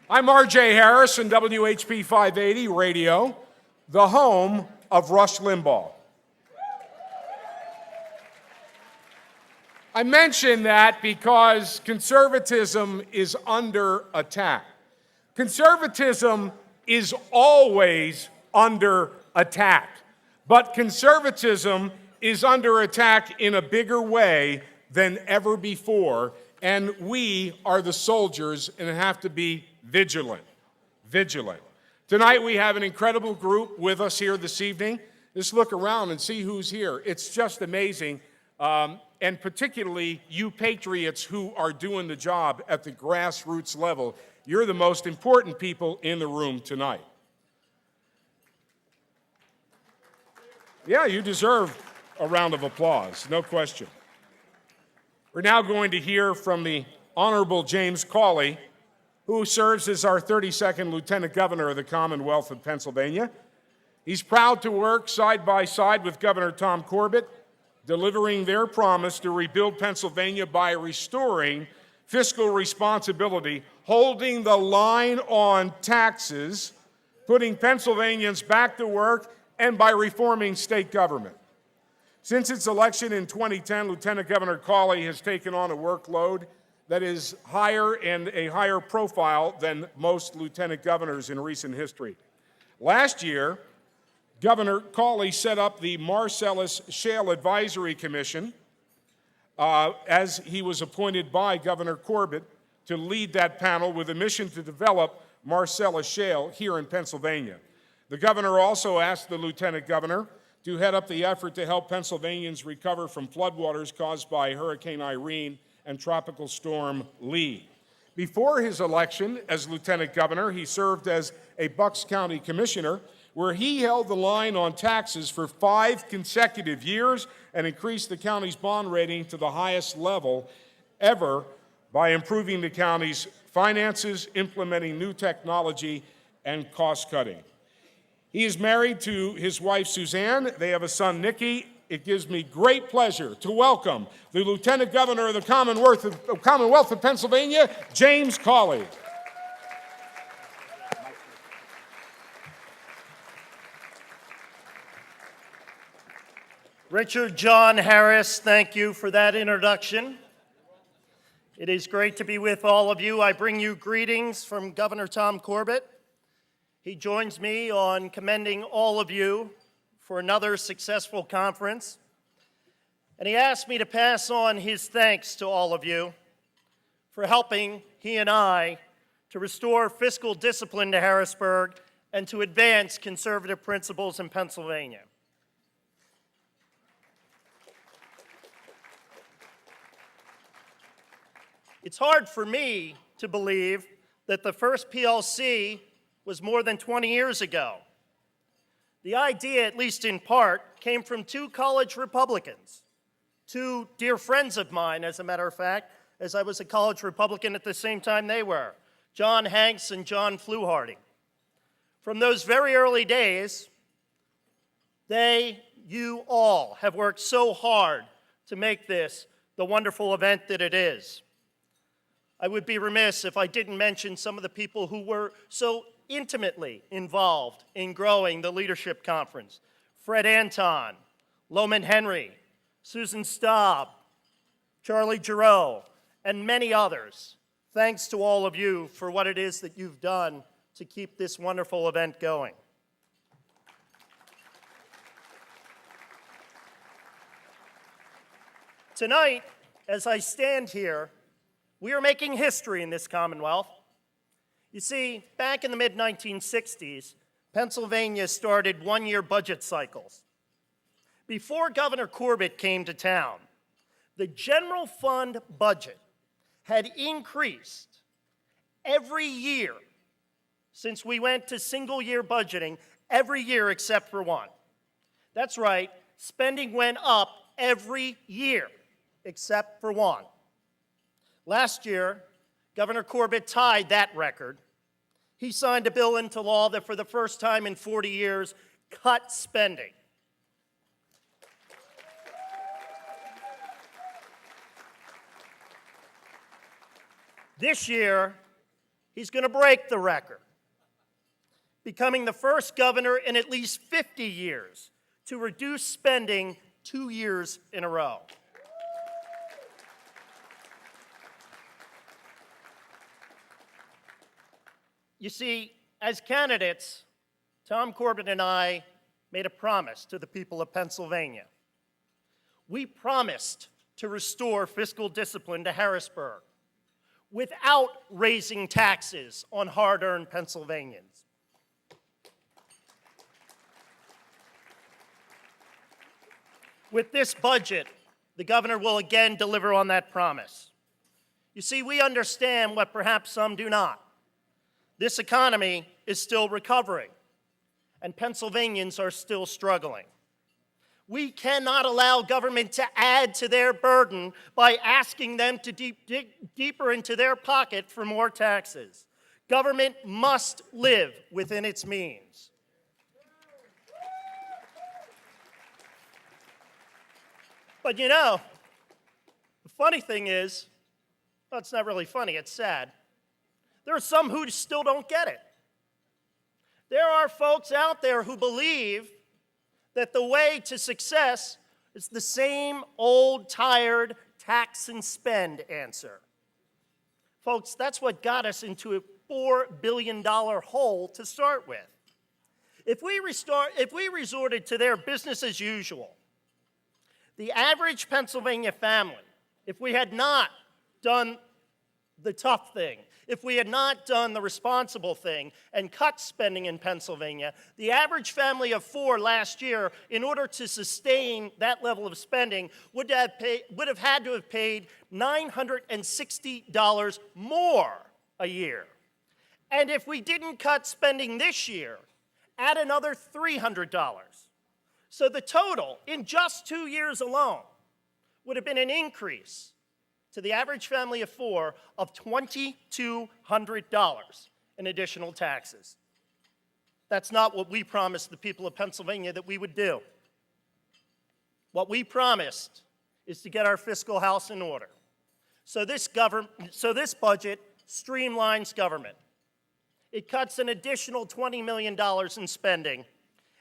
I'm R.J. Harris on WHP 580 Radio, the home of Rush Limbaugh. I mention that because conservatism is under attack. Conservatism is always under attack, but conservatism is under attack in a bigger way than ever before, and we are the soldiers and have to be vigilant. Tonight we have an incredible group with us here this evening. Just look around and see who's here. It's just amazing, and particularly you patriots who are doing the job at the grassroots level. You're the most important people in the room tonight. Yeah, you deserve a round of applause, no question. We're now going to hear from the Honorable James Cawley, who serves as our 32nd Lieutenant Governor of the Commonwealth of Pennsylvania. He's proud to work side by side with Governor Tom Corbett, delivering their promise to rebuild Pennsylvania by restoring fiscal responsibility, holding the line on taxes, putting Pennsylvanians back to work, and by reforming state government. Since its election in 2010, Lieutenant Governor Cawley has taken on a workload that is higher and a higher profile than most lieutenant governors in recent history. Last year, Governor Cawley set up the Marcellus Shale Advisory Commission as he was appointed by Governor Corbett to lead that panel with a mission to develop Marcellus Shale here in Pennsylvania. The governor also asked the lieutenant governor to head up the effort to help Pennsylvanians recover from floodwaters caused by Hurricane Irene and Tropical Storm Lee. Before his election as lieutenant governor, he served as a Bucks County commissioner, where he held the line on taxes for 5 consecutive years and increased the county's bond rating to the highest level ever by improving the county's finances, implementing new technology, and cost cutting. He is married to his wife, Suzanne. They have a son, Nicky. It gives me great pleasure to welcome the Lieutenant Governor of the Commonwealth of Pennsylvania, James Cawley. Richard John Harris, thank you for that introduction. It is great to be with all of you. I bring you greetings from Governor Tom Corbett. He joins me on commending all of you for another successful conference. And he asked me to pass on his thanks to all of you for helping he and I to restore fiscal discipline to Harrisburg and to advance conservative principles in Pennsylvania. It's hard for me to believe that the first PLC was more than 20 years ago. The idea, at least in part, came from 2 college Republicans, 2 dear friends of mine, as a matter of fact, as I was a college Republican at the same time they were, John Hanks and John Fluharty. From those very early days, you all have worked so hard to make this the wonderful event that it is. I would be remiss if I didn't mention some of the people who were so intimately involved in growing the Leadership Conference. Fred Anton, Loman Henry, Susan Staub, Charlie Giroux, and many others. Thanks to all of you for what it is that you've done to keep this wonderful event going. Tonight, as I stand here, we are making history in this Commonwealth. You see, back in the mid-1960s, Pennsylvania started 1-year budget cycles. Before Governor Corbett came to town, the general fund budget had increased every year since we went to single-year budgeting, every year except for one. That's right, spending went up every year except for one. Last year, Governor Corbett tied that record. He signed a bill into law that for the first time in 40 years cut spending. This year, He's going to break the record, becoming the first governor in at least 50 years to reduce spending 2 years in a row. You see, as candidates, Tom Corbett and I made a promise to the people of Pennsylvania. We promised to restore fiscal discipline to Harrisburg without raising taxes on hard-earned Pennsylvanians. With this budget, the governor will again deliver on that promise. You see, we understand what perhaps some do not. This economy is still recovering, and Pennsylvanians are still struggling. We cannot allow government to add to their burden by asking them to dig deeper into their pocket for more taxes. Government must live within its means. But you know, the funny thing is, well, it's not really funny, it's sad. There are some who still don't get it. There are folks out there who believe that the way to success is the same old, tired tax and spend answer. Folks, that's what got us into a $4 billion hole to start with. If we resorted to their business as usual, the average Pennsylvania family, if we had not done the tough thing, if we had not done the responsible thing and cut spending in Pennsylvania, the average family of 4 last year, in order to sustain that level of spending, would have had to have paid $960 more a year. And if we didn't cut spending this year, add another $300. So the total, in just 2 years alone, would have been an increase to the average family of 4 of $2,200 in additional taxes. That's not what we promised the people of Pennsylvania that we would do. What we promised is to get our fiscal house in order. So this budget streamlines government. It cuts an additional $20 million in spending,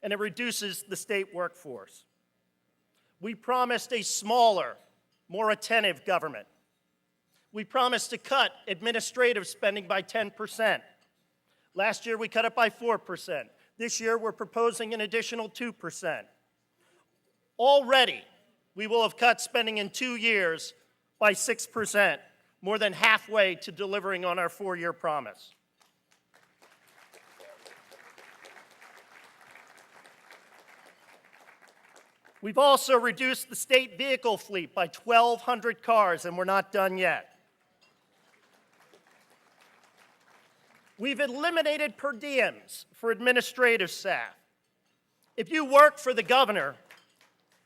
and it reduces the state workforce. We promised a smaller, more attentive government. We promised to cut administrative spending by 10%. Last year, we cut it by 4%. This year, we're proposing an additional 2%. Already, we will have cut spending in 2 years by 6%, more than halfway to delivering on our 4-year promise. We've also reduced the state vehicle fleet by 1,200 cars, and we're not done yet. We've eliminated per diems for administrative staff. If you work for the governor,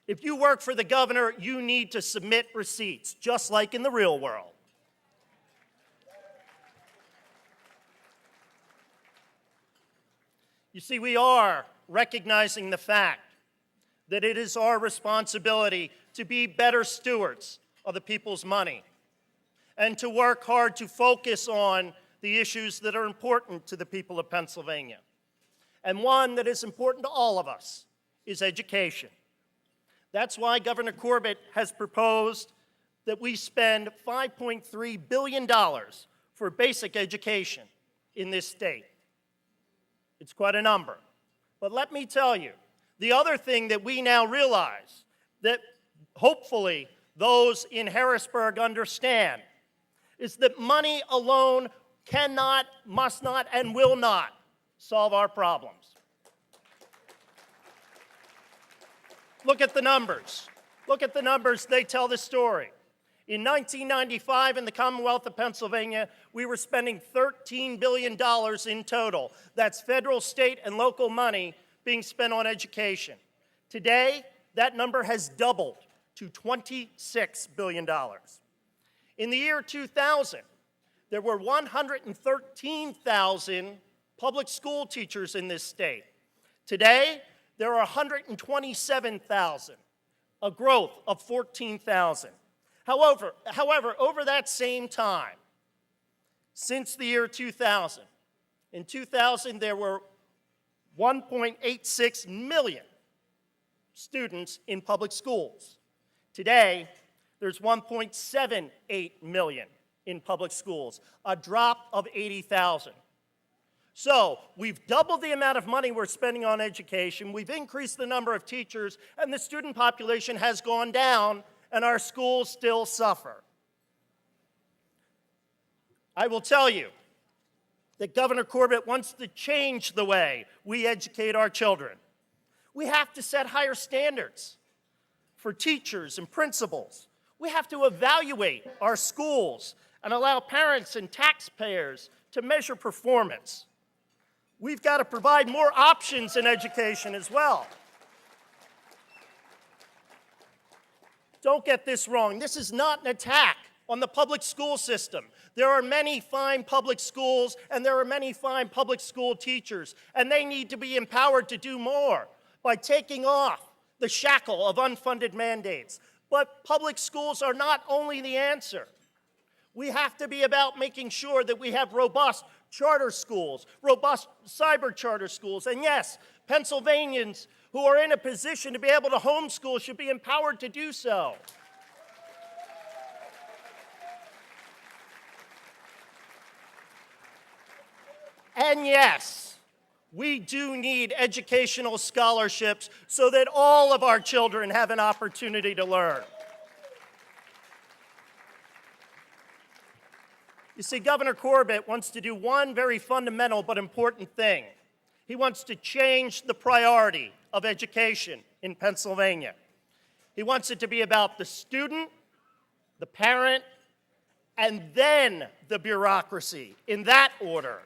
you need to submit receipts, just like in the real world. You see, we are recognizing the fact that it is our responsibility to be better stewards of the people's money and to work hard to focus on the issues that are important to the people of Pennsylvania. And one that is important to all of us is education. That's why Governor Corbett has proposed that we spend $5.3 billion for basic education in this state. It's quite a number. But let me tell you, the other thing that we now realize, that hopefully those in Harrisburg understand, is that money alone cannot, must not, and will not solve our problems. Look at the numbers. Look at the numbers, they tell the story. In 1995, in the Commonwealth of Pennsylvania, we were spending $13 billion in total. That's federal, state, and local money being spent on education. Today, that number has doubled to $26 billion. In the year 2000, there were 113,000 public school teachers in this state. Today, there are 127,000, a growth of 14,000. However, over that same time, since the year 2000. In 2000, there were 1.86 million students in public schools. Today, there's 1.78 million in public schools, a drop of 80,000. So we've doubled the amount of money we're spending on education, we've increased the number of teachers, and the student population has gone down, and our schools still suffer. I will tell you that Governor Corbett wants to change the way we educate our children. We have to set higher standards for teachers and principals. We have to evaluate our schools and allow parents and taxpayers to measure performance. We've got to provide more options in education as well. Don't get this wrong. This is not an attack on the public school system. There are many fine public schools, and there are many fine public school teachers, and they need to be empowered to do more by taking off the shackle of unfunded mandates. But public schools are not only the answer. We have to be about making sure that we have robust charter schools, robust cyber charter schools, and yes, Pennsylvanians who are in a position to be able to homeschool should be empowered to do so. And yes, we do need educational scholarships so that all of our children have an opportunity to learn. You see, Governor Corbett wants to do one very fundamental but important thing. He wants to change the priority of education in Pennsylvania. He wants it to be about the student, the parent, and then the bureaucracy, in that order,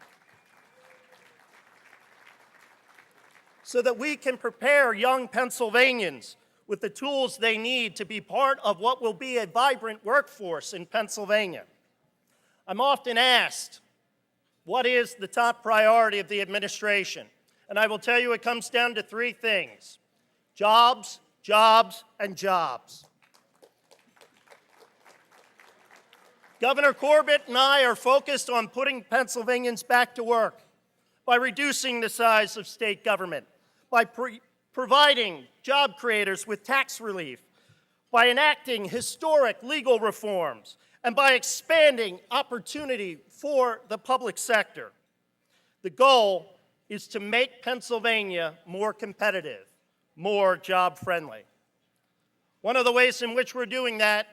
so that we can prepare young Pennsylvanians with the tools they need to be part of what will be a vibrant workforce in Pennsylvania. I'm often asked, what is the top priority of the administration? And I will tell you it comes down to three things: jobs, jobs, and jobs. Governor Corbett and I are focused on putting Pennsylvanians back to work by reducing the size of state government, by providing job creators with tax relief, by enacting historic legal reforms, and by expanding opportunity for the public sector. The goal is to make Pennsylvania more competitive, more job-friendly. One of the ways in which we're doing that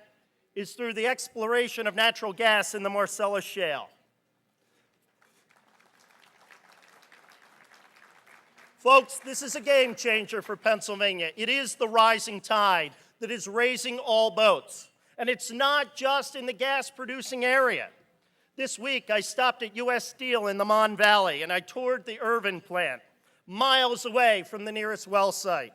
is through the exploration of natural gas in the Marcellus Shale. Folks, this is a game changer for Pennsylvania. It is the rising tide that is raising all boats. And it's not just in the gas-producing area. This week, I stopped at U.S. Steel in the Mon Valley, and I toured the Irvin plant, miles away from the nearest well site.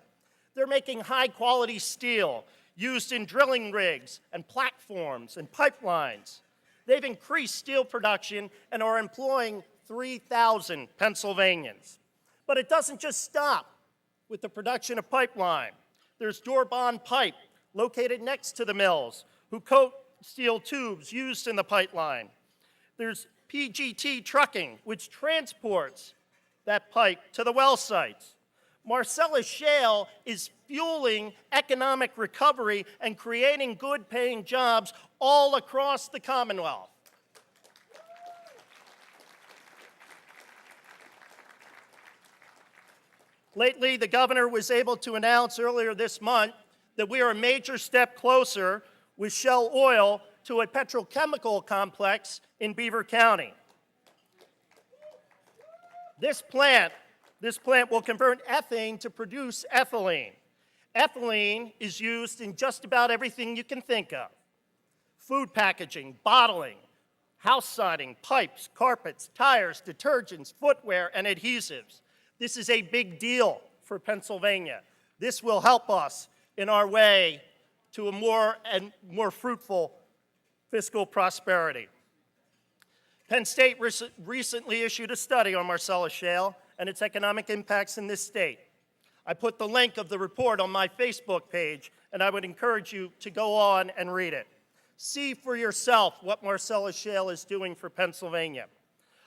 They're making high-quality steel used in drilling rigs and platforms and pipelines. They've increased steel production and are employing 3,000 Pennsylvanians. But it doesn't just stop with the production of pipeline. There's Doorbond Pipe, located next to the mills, who coat steel tubes used in the pipeline. There's PGT Trucking, which transports that pipe to the well sites. Marcellus Shale is fueling economic recovery and creating good-paying jobs all across the Commonwealth. Lately, the governor was able to announce earlier this month that we are a major step closer with Shell Oil to a petrochemical complex in Beaver County. This plant will convert ethane to produce ethylene. Ethylene is used in just about everything you can think of: food packaging, bottling, house siding, pipes, carpets, tires, detergents, footwear, and adhesives. This is a big deal for Pennsylvania. This will help us in our way to a more fruitful fiscal prosperity. Penn State recently issued a study on Marcellus Shale and its economic impacts in this state. I put the link of the report on my Facebook page, and I would encourage you to go on and read it. See for yourself what Marcellus Shale is doing for Pennsylvania.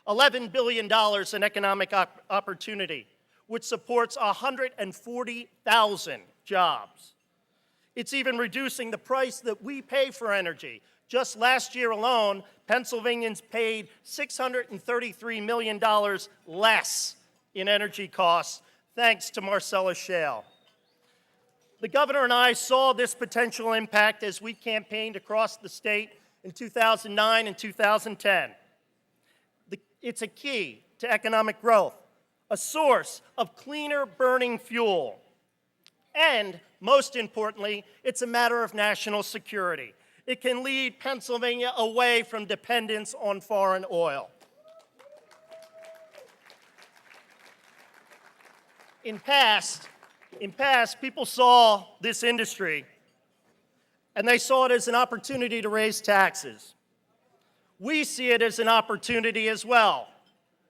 $11 billion in economic opportunity, which supports 140,000 jobs. It's even reducing the price that we pay for energy. Just last year alone, Pennsylvanians paid $633 million less in energy costs thanks to Marcellus Shale. The governor and I saw this potential impact as we campaigned across the state in 2009 and 2010. It's a key to economic growth, a source of cleaner burning fuel, and most importantly, it's a matter of national security. It can lead Pennsylvania away from dependence on foreign oil. In past, people saw this industry and they saw it as an opportunity to raise taxes. We see it as an opportunity as well,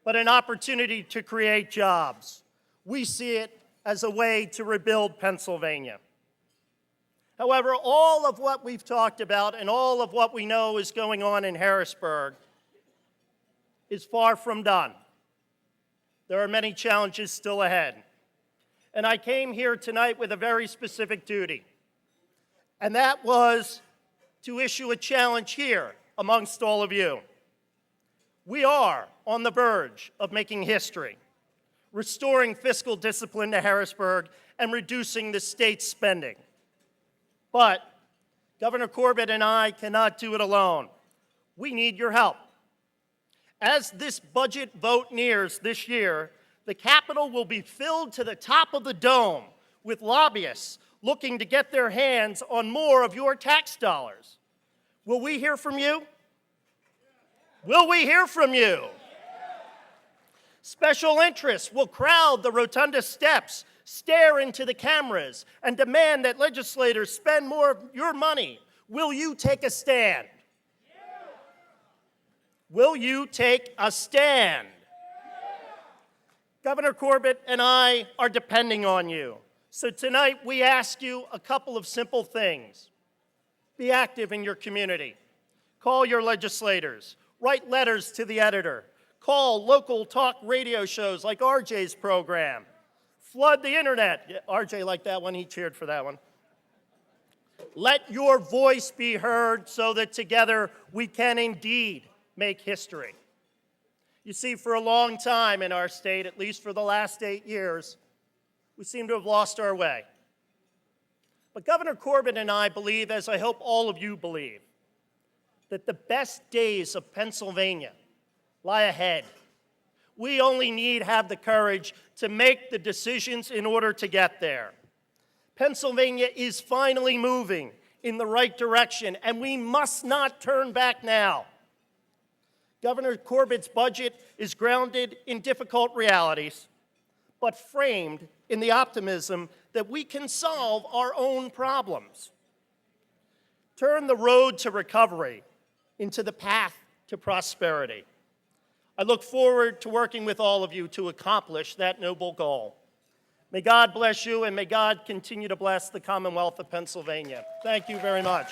but an opportunity to create jobs. We see it as a way to rebuild Pennsylvania. However, all of what we've talked about and all of what we know is going on in Harrisburg is far from done. There are many challenges still ahead. And I came here tonight with a very specific duty, and that was to issue a challenge here amongst all of you. We are on the verge of making history, restoring fiscal discipline to Harrisburg and reducing the state's spending. But Governor Corbett and I cannot do it alone. We need your help. As this budget vote nears this year, the Capitol will be filled to the top of the dome with lobbyists looking to get their hands on more of your tax dollars. Will we hear from you? Will we hear from you? Special interests will crowd the rotunda steps, stare into the cameras, and demand that legislators spend more of your money. Will you take a stand? Will you take a stand? Governor Corbett and I are depending on you. So tonight we ask you a couple of simple things. Be active in your community. Call your legislators. Write letters to the editor. Call local talk radio shows like RJ's program. Flood the internet. Yeah, RJ liked that one. He cheered for that one. Let your voice be heard so that together we can indeed make history. You see, for a long time in our state, at least for the last 8 years, we seem to have lost our way. But Governor Corbett and I believe, as I hope all of you believe, that the best days of Pennsylvania lie ahead. We only need to have the courage to make the decisions in order to get there. Pennsylvania is finally moving in the right direction, and we must not turn back now. Governor Corbett's budget is grounded in difficult realities, but framed in the optimism that we can solve our own problems. Turn the road to recovery into the path to prosperity. I look forward to working with all of you to accomplish that noble goal. May God bless you, and may God continue to bless the Commonwealth of Pennsylvania. Thank you very much.